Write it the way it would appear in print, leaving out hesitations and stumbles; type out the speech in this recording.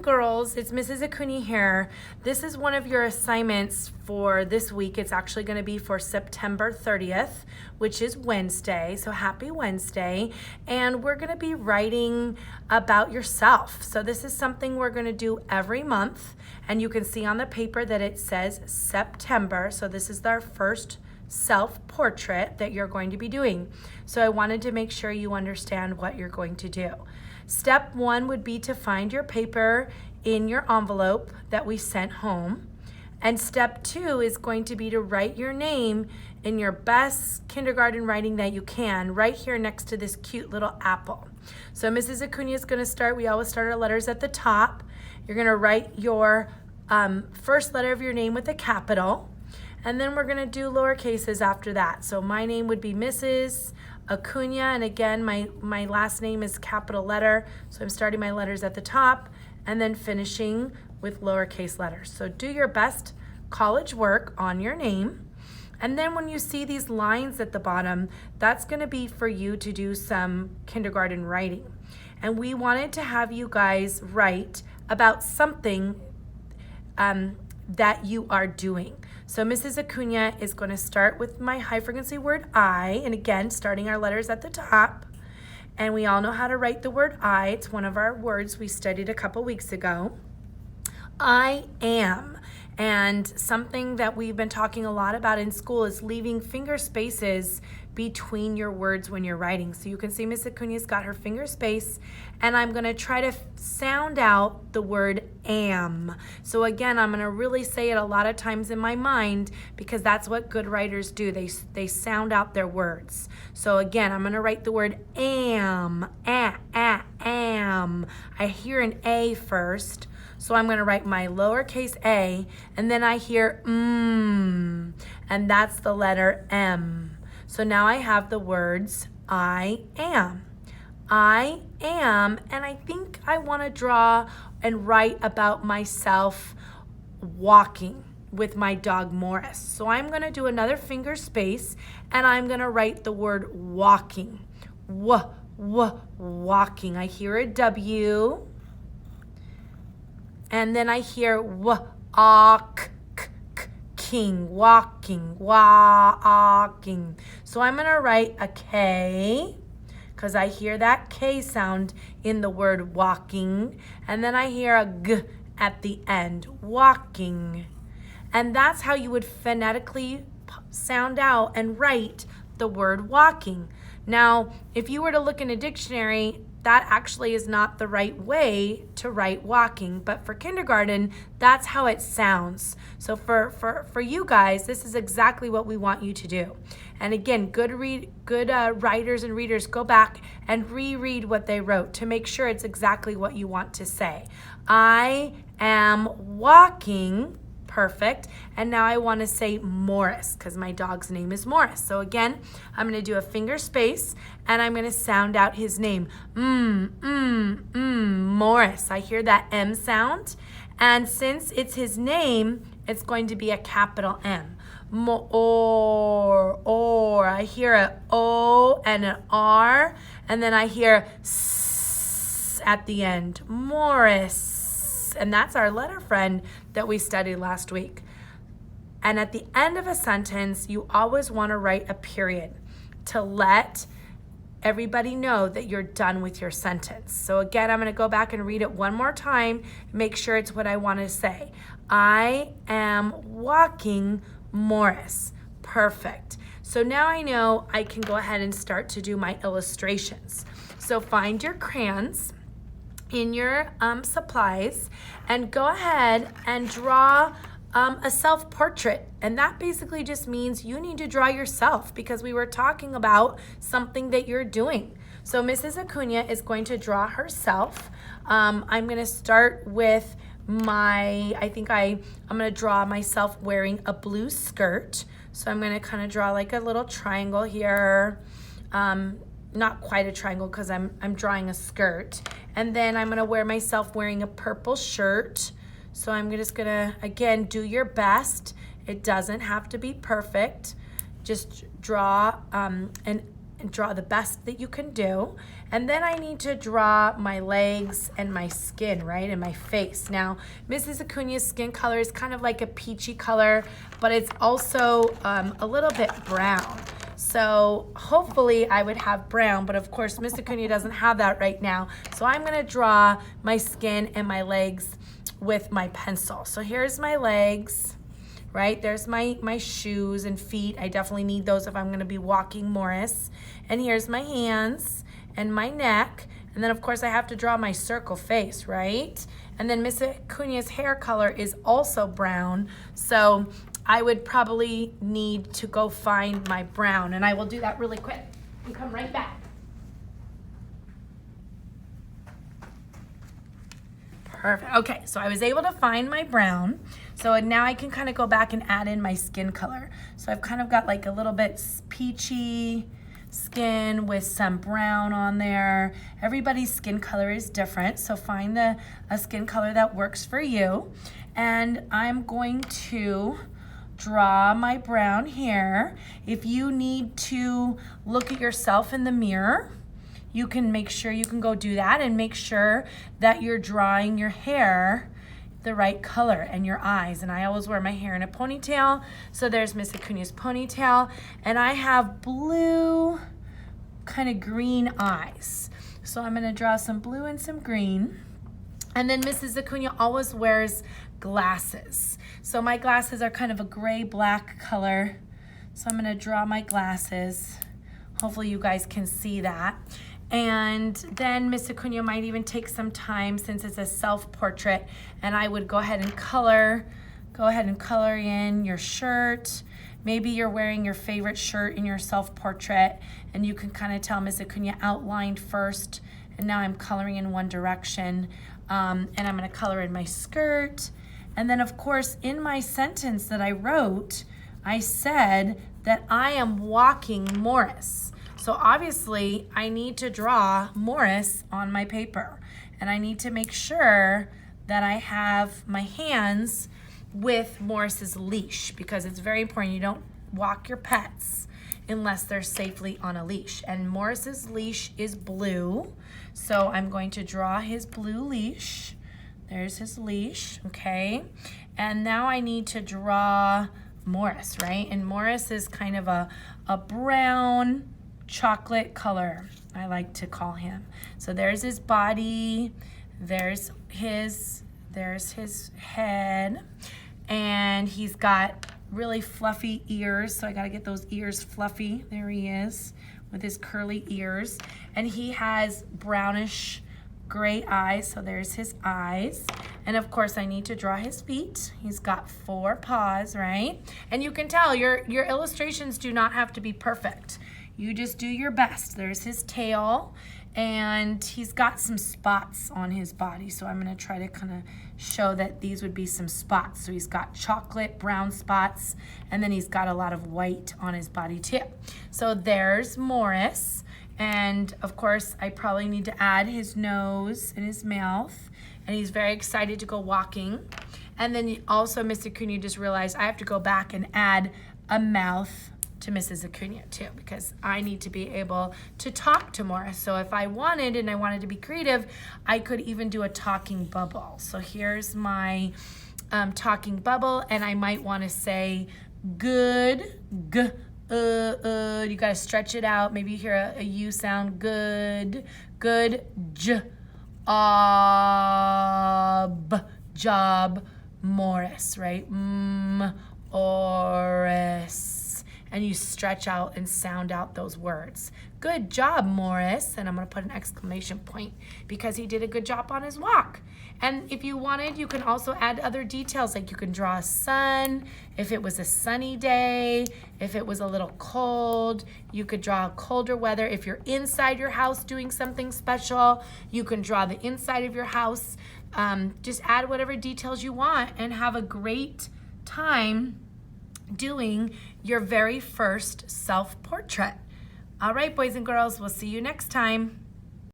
girls, it's Mrs. Acuna here. This is one of your assignments for this week. It's actually going to be for September 30th, which is Wednesday. So happy Wednesday. And we're going to be writing about yourself. So this is something we're going to do every month. And you can see on the paper that it says September. So this is our first self-portrait that you're going to be doing. So I wanted to make sure you understand what you're going to do. Step one would be to find your paper in your envelope that we sent home. And step two is going to be to write your name in your best kindergarten writing that you can, right here next to this cute little apple. So Mrs. Acuna is going to start. We always start our letters at the top. You're going to write your first letter of your name with a capital. And then we're going to do lowercases after that. So my name would be Mrs. Acuna, and again, my last name is capital letter, so I'm starting my letters at the top and then finishing with lowercase letters. So do your best college work on your name. And then when you see these lines at the bottom, that's going to be for you to do some kindergarten writing. And we wanted to have you guys write about something that you are doing. So Mrs. Acuna is going to start with my high frequency word I, and again, starting our letters at the top. And we all know how to write the word I. It's one of our words we studied a couple weeks ago. I am. And something that we've been talking a lot about in school is leaving finger spaces between your words when you're writing. So you can see Miss Acuna's got her finger space, and I'm going to try to sound out the word am. So again, I'm going to really say it a lot of times in my mind because that's what good writers do. They sound out their words. So again, I'm going to write the word am, am. I hear an A first. So I'm going to write my lowercase a, and then I hear and that's the letter M. So now I have the words I am. I am, and I think I want to draw and write about myself walking with my dog Morris. So I'm going to do another finger space, and I'm going to write the word walking. Walking. I hear a W. And then I hear king, walking. So I'm going to write a K because I hear that K sound in the word walking. And then I hear a G at the end, walking. And that's how you would phonetically sound out and write the word walking. Now, if you were to look in a dictionary, that actually is not the right way to write walking, but for kindergarten, that's how it sounds. So for you guys, this is exactly what we want you to do. And again, good writers and readers, go back and reread what they wrote to make sure it's exactly what you want to say. I am walking. Perfect. And now I want to say Morris because my dog's name is Morris. So again, I'm going to do a finger space and I'm going to sound out his name. Morris. I hear that M sound. And since it's his name, it's going to be a capital M. Or. I hear a O and an R. And then I hear S at the end. Morris. And that's our letter friend that we studied last week. And at the end of a sentence, you always want to write a period to let everybody know that you're done with your sentence. So again, I'm going to go back and read it one more time, make sure it's what I want to say. I am walking Morris. Perfect. So now I know I can go ahead and start to do my illustrations. So find your crayons in your supplies and go ahead and draw a self-portrait. And that basically just means you need to draw yourself because we were talking about something that you're doing. So Mrs. Acuna is going to draw herself. I'm going to start with I'm going to draw myself wearing a blue skirt. So I'm going to kind of draw like a little triangle here. Not quite a triangle because I'm drawing a skirt. And then I'm going to wear myself wearing a purple shirt. So I'm just going to, again, do your best. It doesn't have to be perfect. Just draw an and draw the best that you can do. And then I need to draw my legs and my skin, right, and my face. Now, Mrs. Acuna's skin color is kind of like a peachy color, but it's also a little bit brown. So hopefully I would have brown, but of course Miss Acuna doesn't have that right now. So I'm gonna draw my skin and my legs with my pencil. So here's my legs, right? There's my shoes and feet. I definitely need those if I'm gonna be walking Morris. And here's my hands and my neck. And then of course I have to draw my circle face, right? And then Miss Acuna's hair color is also brown. So I would probably need to go find my brown, and I will do that really quick and come right back. Perfect. Okay, so I was able to find my brown. So now I can kind of go back and add in my skin color. So I've kind of got like a little bit peachy skin with some brown on there. Everybody's skin color is different, so find a skin color that works for you. And I'm going to draw my brown hair. If you need to look at yourself in the mirror, you can make sure you can go do that and make sure that you're drawing your hair the right color and your eyes. And I always wear my hair in a ponytail. So there's Miss Acuna's ponytail. And I have blue, kind of green eyes. So I'm gonna draw some blue and some green. And then Mrs. Acuna always wears glasses. So my glasses are kind of a gray-black color. So I'm gonna draw my glasses. Hopefully you guys can see that. And then Miss Acuna might even take some time, since it's a self-portrait, and I would go ahead and color in your shirt. Maybe you're wearing your favorite shirt in your self-portrait, and you can kind of tell Miss Acuna outlined first, and now I'm coloring in one direction. And I'm gonna color in my skirt. And then of course, in my sentence that I wrote, I said that I am walking Morris. So obviously I need to draw Morris on my paper. And I need to make sure that I have my hands with Morris's leash, because it's very important. You don't walk your pets unless they're safely on a leash. And Morris's leash is blue. So I'm going to draw his blue leash. There's his leash, okay? And now I need to draw Morris, right? And Morris is kind of a brown chocolate color, I like to call him. So there's his body, there's his head, and he's got really fluffy ears, so I gotta get those ears fluffy. There he is with his curly ears. And he has brownish gray eyes, so there's his eyes. And of course I need to draw his feet. He's got 4 paws, right? And you can tell your illustrations do not have to be perfect. You just do your best. There's his tail, and he's got some spots on his body. So I'm gonna try to kind of show that these would be some spots. So he's got chocolate brown spots, and then he's got a lot of white on his body too. So there's Morris. And of course, I probably need to add his nose and his mouth. And he's very excited to go walking. And then also Miss Acuna just realized I have to go back and add a mouth to Mrs. Acuna too, because I need to be able to talk to Morris. So if I wanted, and I wanted to be creative, I could even do a talking bubble. So here's my talking bubble, and I might want to say good, you gotta stretch it out. Maybe you hear a U sound, good, job, Morris, right? Morris. And you stretch out and sound out those words. Good job, Morris. And I'm gonna put an exclamation point because he did a good job on his walk. And if you wanted, you can also add other details, like you can draw a sun, if it was a sunny day, if it was a little cold, you could draw colder weather. If you're inside your house doing something special, you can draw the inside of your house. Just add whatever details you want and have a great time doing your very first self-portrait. All right, boys and girls, we'll see you next time.